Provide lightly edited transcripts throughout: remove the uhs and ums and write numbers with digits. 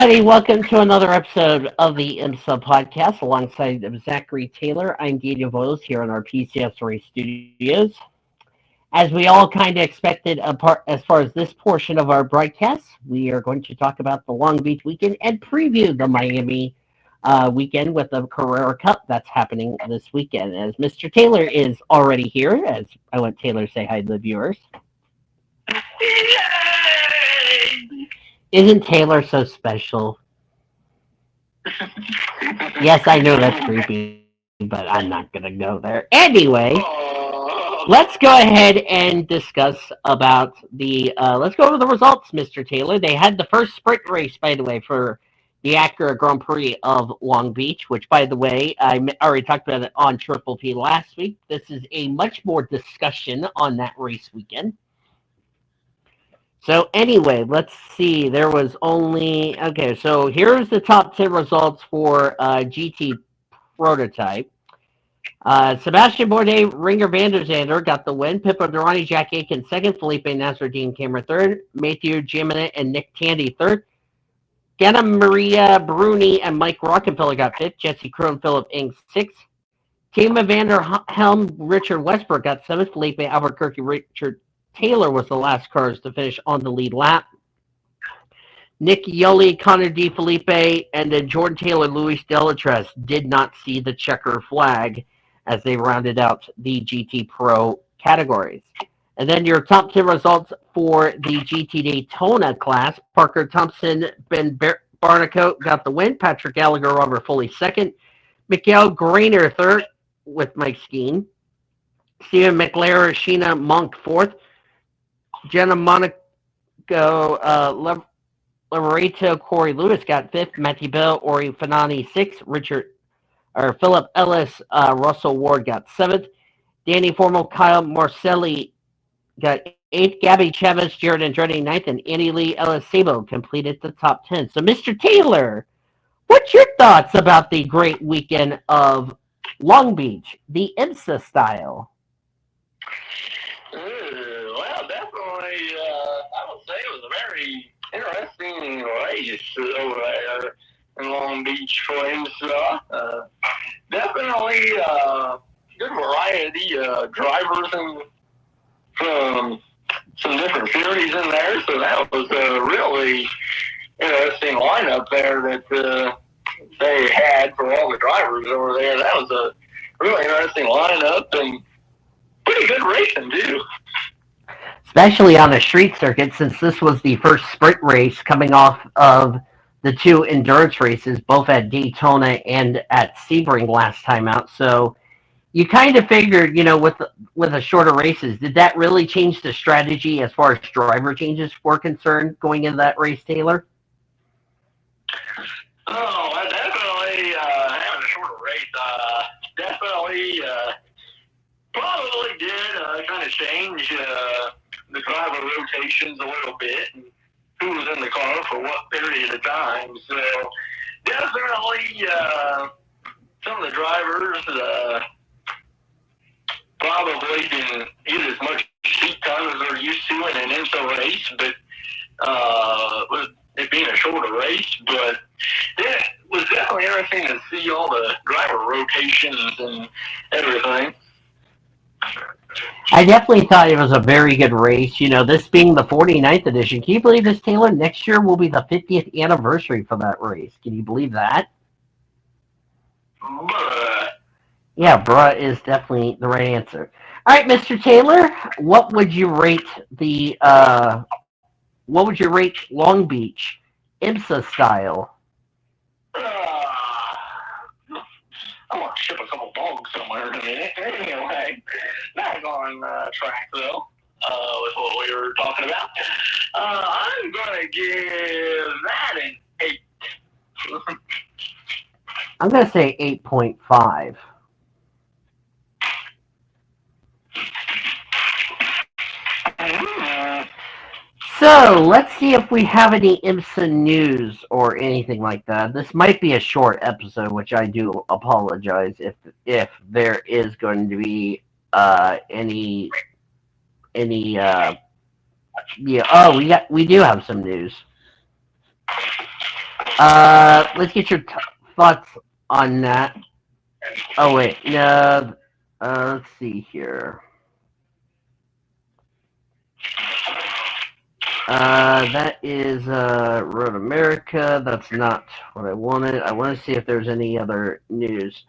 Welcome to another episode of the IMSA Podcast alongside Zachary Taylor. I'm Daniel Voles here in our PCS Race Studios. As we all kind of expected, as far as this portion of our broadcast, we are going to talk about the Long Beach weekend and preview the Miami weekend with the Carrera Cup that's happening this weekend. As Mr. Taylor is already here, as I want Taylor to say hi to the viewers. Isn't Taylor so special? Yes, I know that's creepy, but I'm not going to go there. Anyway, let's go ahead and discuss about let's go over the results, Mr. Taylor. They had the first sprint race, by the way, for the Acura Grand Prix of Long Beach, which, by the way, I already talked about it on Triple P last week. This is a much more discussion on that race weekend. So anyway, let's see. There was only so here's the top 10 results for GT Prototype. Sebastian Bourdais, Ringer van der Zande got the win. Pippo Durrani, Jack Aiken second. Felipe Nasruddin Cameron third. Matthew Gimena and Nick Tandy third. Ganna Maria Bruni and Mike Rockenfeller got fifth. Jesse Krohn, Philip Ing sixth. Tima Vander Helm, Richard Westbrook got seventh. Felipe Albuquerque, Richard Taylor was the last cars to finish on the lead lap. Nick Yuli, Connor DeFelipe, and then Jordan Taylor, Luis Delatres did not see the checker flag as they rounded out the GT Pro categories. And then your top 10 results for the GT Daytona class. Parker Thompson, Ben Barnicoat got the win. Patrick Gallagher, Robert Foley second. Mikael Grainer third with Mike Skeen. Stephen McLaren, Sheena Monk fourth. Jenna Monaco, Lamoreto, Corey Lewis got fifth. Matty Bell, Ori Fanani sixth. Philip Ellis, Russell Ward got seventh. Danny Formal, Kyle Marcelli got eighth. Gabby Chavez, Jared Andretti ninth, and Annie Lee Ellis Sabo completed the top 10. So, Mr. Taylor, what's your thoughts about the great weekend of Long Beach, the IMSA style? Well, definitely, I would say it was a very interesting race over there in Long Beach for IMSA. Definitely good variety of drivers and from some different series in there, so that was a really interesting lineup there that they had for all the drivers over there. That was a really interesting lineup and pretty good racing, too. Especially on a street circuit, since this was the first sprint race coming off of the two endurance races, both at Daytona and at Sebring last time out. So you kind of figured, with the shorter races, did that really change the strategy as far as driver changes were concerned going into that race, Taylor? Oh, definitely having a shorter race definitely probably did kind of change the driver rotations a little bit and who was in the car for what period of time. So definitely some of the drivers probably didn't get as much seat time as they're used to in an IMSA race, but with it being a shorter race. But it was definitely interesting to see all the driver rotations and everything. I definitely thought it was a very good race. This being the 49th edition. Can you believe this, Taylor? Next year will be the 50th anniversary for that race. Can you believe that? Yeah, bruh is definitely the right answer. All right, Mr. Taylor, what would you rate Long Beach IMSA style? I want to ship a couple dogs somewhere in a minute. Anyway, back on track though, with what we were talking about. I'm going to give that an 8. I'm going to say 8.5. So, let's see if we have any IMSA news or anything like that. This might be a short episode, which I do apologize if there is going to be any we do have some news. Let's get your thoughts on that. Oh wait, no. Let's see here. That is Road America. That's not what I wanted. I want to see if there's any other news.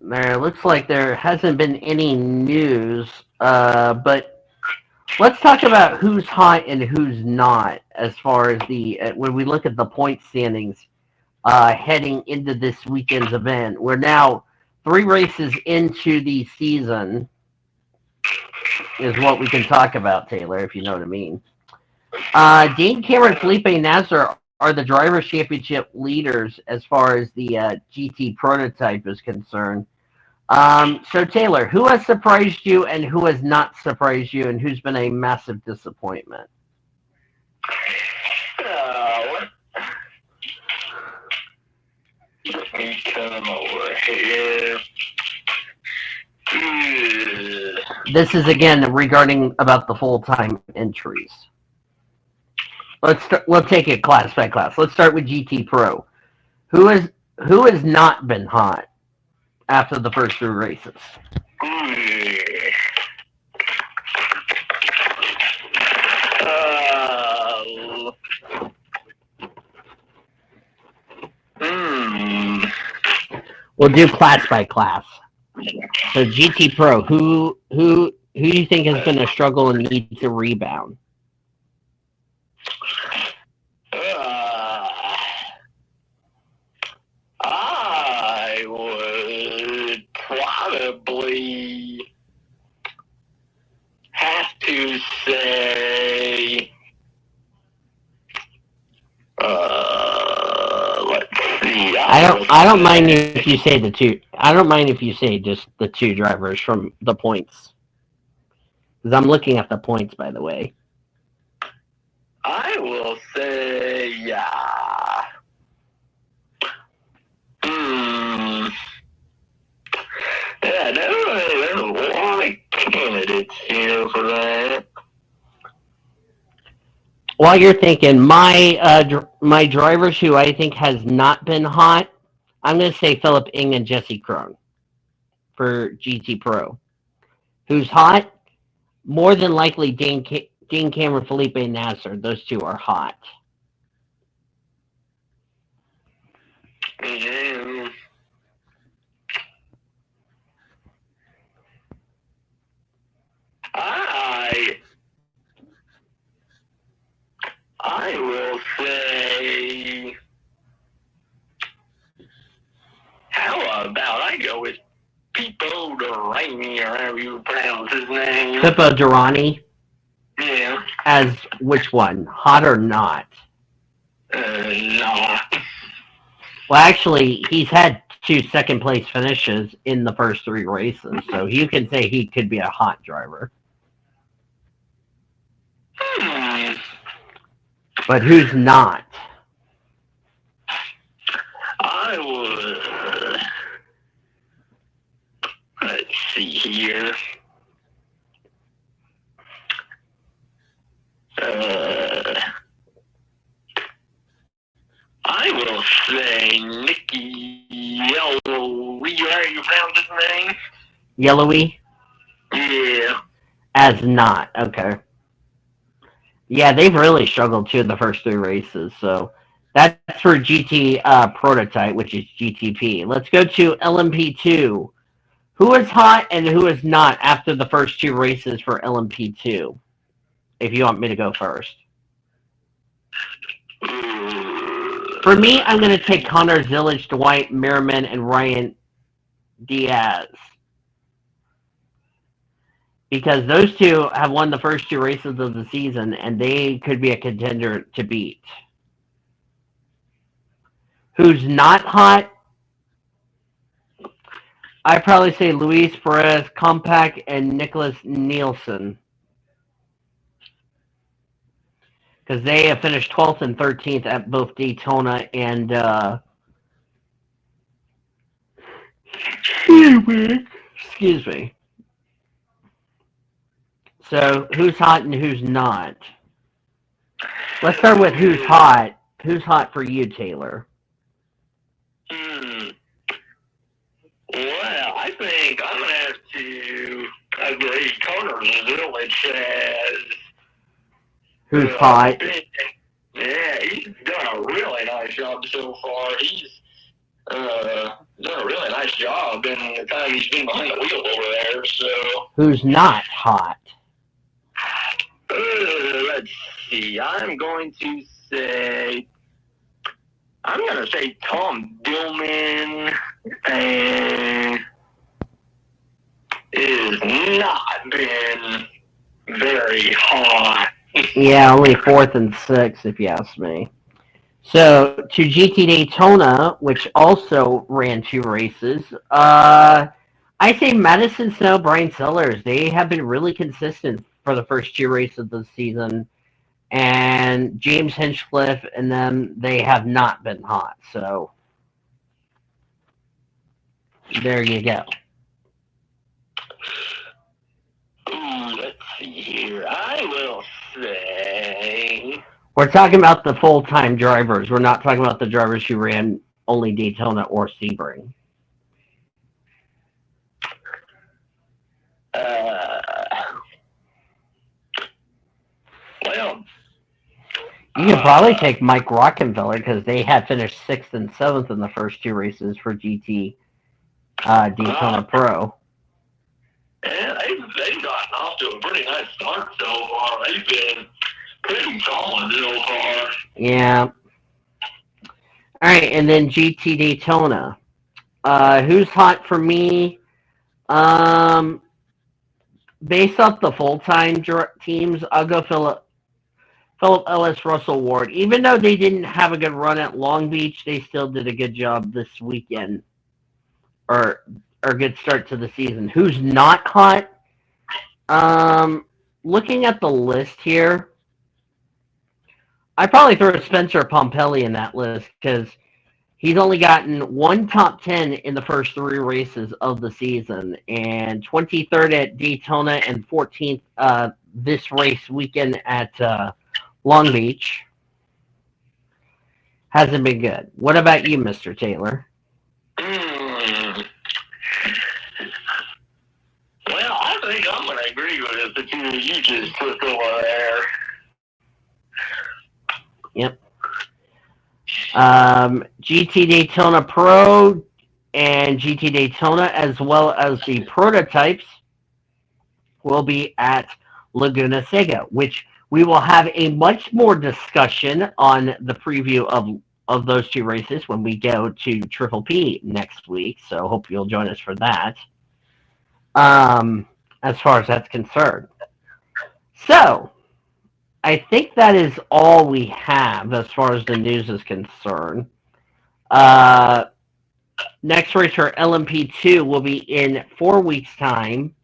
There looks like there hasn't been any news. But let's talk about who's hot and who's not as far as when we look at the point standings heading into this weekend's event. We're now 3 races into the season, is what we can talk about, Taylor, if you know what I mean. Dane Cameron, Felipe Nasser are the Drivers' Championship leaders as far as the GT prototype is concerned. So, Taylor, who has surprised you and who has not surprised you, and who's been a massive disappointment? Let me come over here. This is again regarding about the full-time entries. We'll take it class by class. Let's start with GT Pro. Who has not been hot after the first 3 races? We'll do class by class. So GT Pro, who do you think has been a struggle and needs a rebound? I would probably have to say, let's see. I don't mind if you say the two. I don't mind if you say just the 2 drivers from the points, because I'm looking at the points, by the way. I will say, yeah. Yeah, there's a lot of candidates here for that. While you're thinking, my drivers who I think has not been hot, I'm going to say Philip Ing and Jesse Krohn for GT Pro. Who's hot? More than likely Dane Cameron, Felipe Nasser. Those 2 are hot. Mm-hmm. I will say, how about I go with Pippo Durrani, or however you pronounce his name. Pippo Durrani? Yeah. As which one? Hot or not? No. Well, actually, he's had 2 second-place finishes in the first 3 races, so you can say he could be a hot driver. But who's not? I would. Let's see here. I will say Nicky Yellowy. How you pronounce his name? Yellowy? Yeah. As not. Okay. Yeah, they've really struggled too in the first 3 races. So that's for GT prototype, which is GTP. Let's go to LMP2. Who is hot and who is not after the first 2 races for LMP2? If you want me to go first. For me, I'm going to take Connor Zillage, Dwight Merriman, and Ryan Diaz. Because those 2 have won the first 2 races of the season, and they could be a contender to beat. Who's not hot? I'd probably say Luis Perez, Compact, and Nicholas Nielsen. Because they have finished 12th and 13th at both Daytona and excuse me. So who's hot and who's not? Let's start with who's hot. Who's hot for you, Taylor? Well, I think I'm going to have to agree. Connor Village has... Who's hot? Yeah, he's done a really nice job so far. He's done a really nice job in the time he's been behind the wheel over there. So who's not hot? Let's see. I'm going to say Tom Dillman is not been very hot. Yeah, only 4th and 6th, if you ask me. So, to GT Daytona, which also ran 2 races, I say Madison Snow, Brian Sellers, they have been really consistent for the first 2 races of the season. And James Hinchcliffe and them, they have not been hot. So, there you go. Let's see here. I will say... We're talking about the full-time drivers. We're not talking about the drivers who ran only Daytona or Sebring. Well... You could probably take Mike Rockenfeller because they had finished 6th and 7th in the first 2 races for GT Daytona Pro. Yeah, they've gotten off to a pretty nice start so far. They've been pretty solid so far. Yeah. All right, and then GT Daytona. Who's hot for me? Based off the full-time teams, I'll go Philip Ellis, Russell Ward. Even though they didn't have a good run at Long Beach, they still did a good job this weekend. Or good start to the season. Who's not hot? Looking at the list here, I'd probably throw Spencer Pompelli in that list because he's only gotten 1 top 10 in the first 3 races of the season, and 23rd at Daytona and 14th this race weekend at Long Beach. Hasn't been good. What about you, Mr. Taylor? Well, I think I'm going to agree with the 2 you just took over there. Yep. GT Daytona Pro and GT Daytona, as well as the prototypes, will be at Laguna Seca, which we will have a much more discussion on the preview of those 2 races when we go to Triple P next week. So hope you'll join us for that. As far as that's concerned. So, I think that is all we have as far as the news is concerned. Next race for LMP2 will be in 4 weeks' time,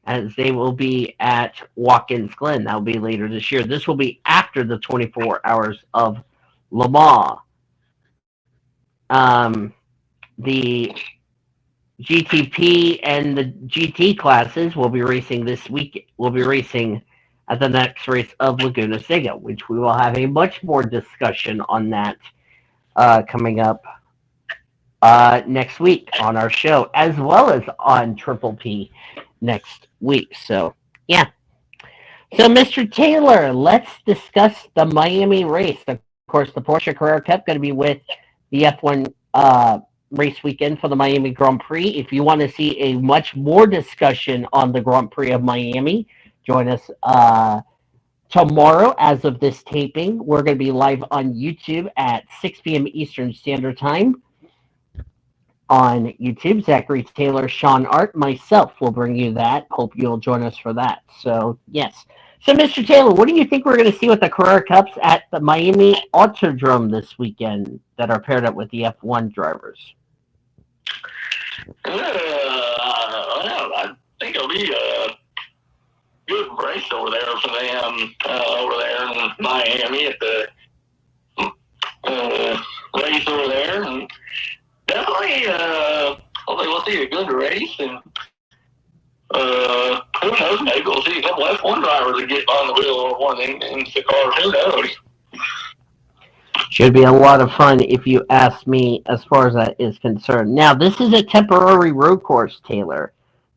as they will be at Watkins Glen. That will be later this year. This will be after the 24 hours of Le Mans. The GTP and the GT classes will be racing this week. Will be racing at the next race of Laguna Seca, which we will have a much more discussion on that coming up next week on our show, as well as on Triple P next week. So, yeah. So, Mr. Taylor, let's discuss the Miami race. Of course, the Porsche Carrera Cup going to be with the F1 race weekend for the Miami Grand Prix. If you want to see a much more discussion on the Grand Prix of Miami, join us tomorrow. As of this taping, we're going to be live on YouTube at 6 p.m. Eastern Standard Time. On YouTube, Zachary Taylor, Sean Art, myself will bring you that. Hope you'll join us for that. So, yes. So, Mr. Taylor, what do you think we're going to see with the Carrera Cups at the Miami Autodrome this weekend that are paired up with the F1 drivers? Well, I think it'll be a good race over there for them, over there in Miami at the race over there. And definitely, hopefully we'll see a good race, and who knows, maybe we'll see a couple couple F1 drivers to get on the wheel of one in the cars. Who knows? Should be a lot of fun if you ask me as far as that is concerned. Now, this is a temporary road course, Taylor.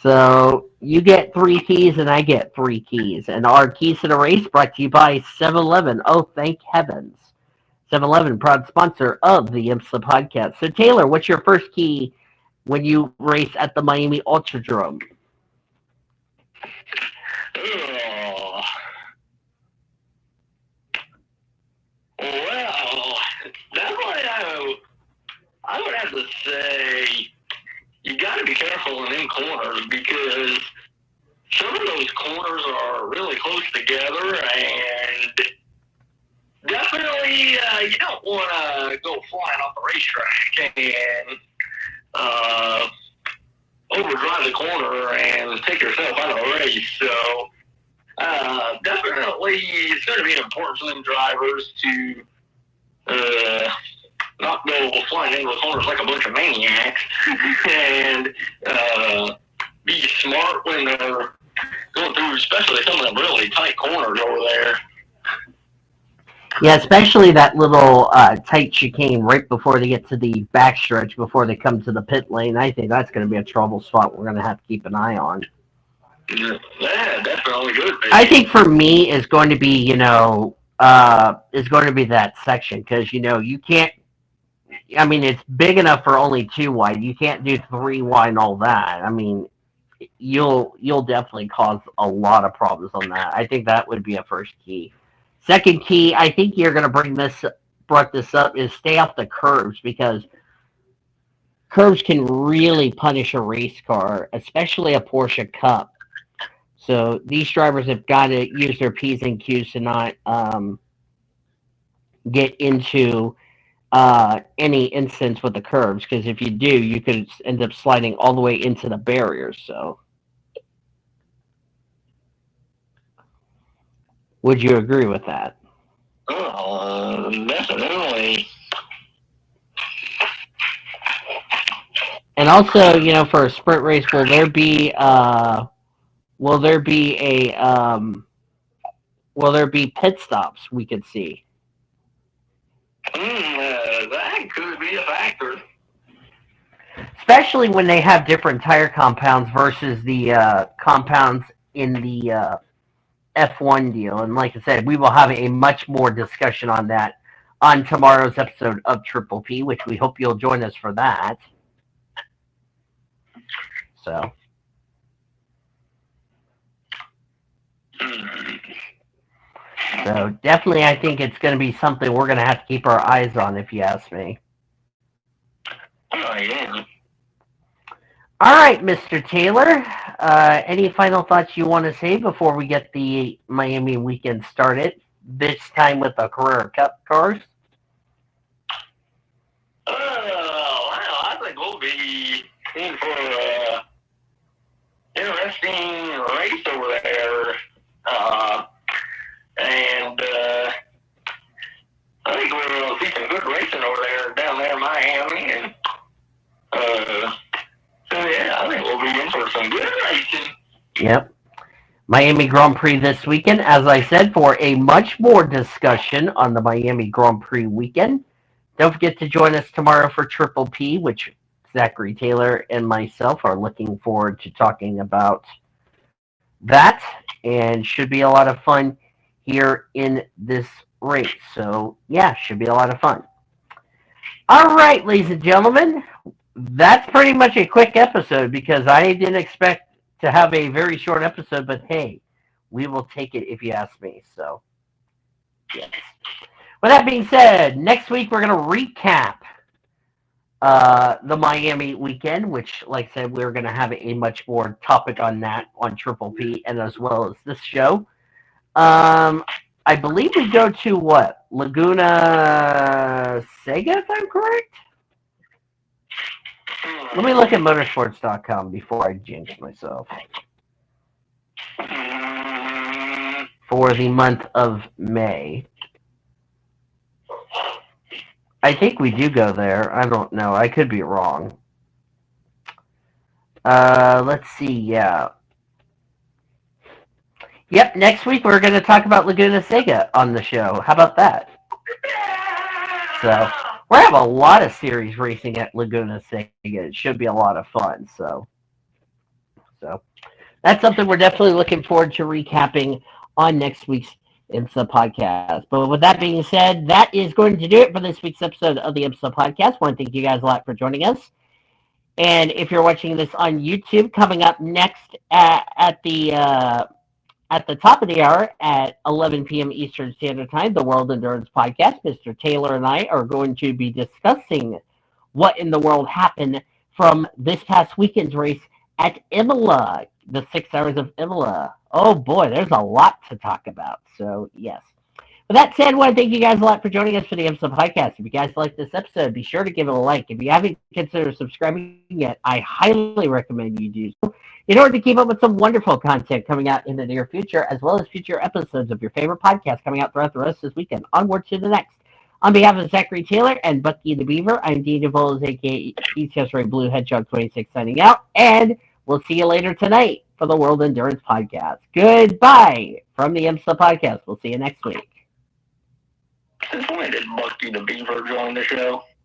So you get 3 keys and I get 3 keys. And our keys to the race brought to you by 7-Eleven. Oh, thank heavens. 7-Eleven, proud sponsor of the IMSA Podcast. So, Taylor, what's your first key when you race at the Miami Ultradrome? Oh. Well, definitely I would have to say you got to be careful in them corners because some of those corners are really close together, and definitely you don't want to go flying off the racetrack and overdrive the corner and take yourself out of the race. So definitely it's going to be important for them drivers to not go flying into the corners like a bunch of maniacs and be smart when they're going through, especially some of the really tight corners over there. Yeah, especially that little tight chicane right before they get to the backstretch before they come to the pit lane. I think that's going to be a trouble spot we're going to have to keep an eye on. Yeah, definitely good. I think for me is going to be, is going to be that section because, you can't, I mean, it's big enough for only 2 wide. You can't do 3 wide and all that. I mean, you'll definitely cause a lot of problems on that. I think that would be a first key. Second key, I think you're going to brought this up, is stay off the curves because curves can really punish a race car, especially a Porsche Cup. So these drivers have got to use their P's and Q's to not get into any instance with the curves, because if you do, you could end up sliding all the way into the barriers. So, would you agree with that? Oh, definitely. And also, for a sprint race, will there be pit stops we could see? That could be a factor. Especially when they have different tire compounds versus the compounds in the F1 deal. And like I said, we will have a much more discussion on that on tomorrow's episode of Triple P, which we hope you'll join us for that. So. So definitely I think it's going to be something we're going to have to keep our eyes on, if you ask me. Oh, yeah. All right, Mr. Taylor. Any final thoughts you want to say before we get the Miami weekend started, this time with the Carrera Cup cars? Well, I think we'll be in for an interesting race over there. And I think we're going to see some good racing over there, down there in Miami. And so, yeah, I think we'll be in for some good racing. Yep. Miami Grand Prix this weekend, as I said, for a much more discussion on the Miami Grand Prix weekend. Don't forget to join us tomorrow for Triple P, which Zachary Taylor and myself are looking forward to talking about that, and should be a lot of fun here in this race. So, yeah, should be a lot of fun. All right, ladies and gentlemen, that's pretty much a quick episode because I didn't expect to have a very short episode, but hey, we will take it if you ask me. So, yes. With that being said, next week we're going to recap the Miami weekend, which, like I said, we're going to have a much more topic on that on Triple P and as well as this show. I believe we go to what? Laguna Seca, if I'm correct? Let me look at motorsports.com before I jinx myself. For the month of May. I think we do go there. I don't know. I could be wrong. Let's see. Yeah. Yep, next week we're going to talk about Laguna Seca on the show. How about that? So we're having a lot of series racing at Laguna Seca. It should be a lot of fun. So that's something we're definitely looking forward to recapping on next week's IMSA podcast. But with that being said, that is going to do it for this week's episode of the IMSA podcast. I want to thank you guys a lot for joining us. And if you're watching this on YouTube, coming up next at the top of the hour at 11 p.m. Eastern Standard Time, the World Endurance Podcast, Mr. Taylor and I are going to be discussing what in the world happened from this past weekend's race at Imola, the 6 hours of Imola. Oh boy, there's a lot to talk about. So, yes. With that said, I want to thank you guys a lot for joining us for the IMSA Podcast. If you guys like this episode, be sure to give it a like. If you haven't considered subscribing yet, I highly recommend you do so in order to keep up with some wonderful content coming out in the near future, as well as future episodes of your favorite podcast coming out throughout the rest of this weekend. Onward to the next. On behalf of Zachary Taylor and Bucky the Beaver, I'm Dean DeVoles, a.k.a. ETS Ray Blue Hedgehog 26, signing out, and we'll see you later tonight for the World Endurance Podcast. Goodbye from the IMSA Podcast. We'll see you next week. Since when did Bucky the Beaver join the show?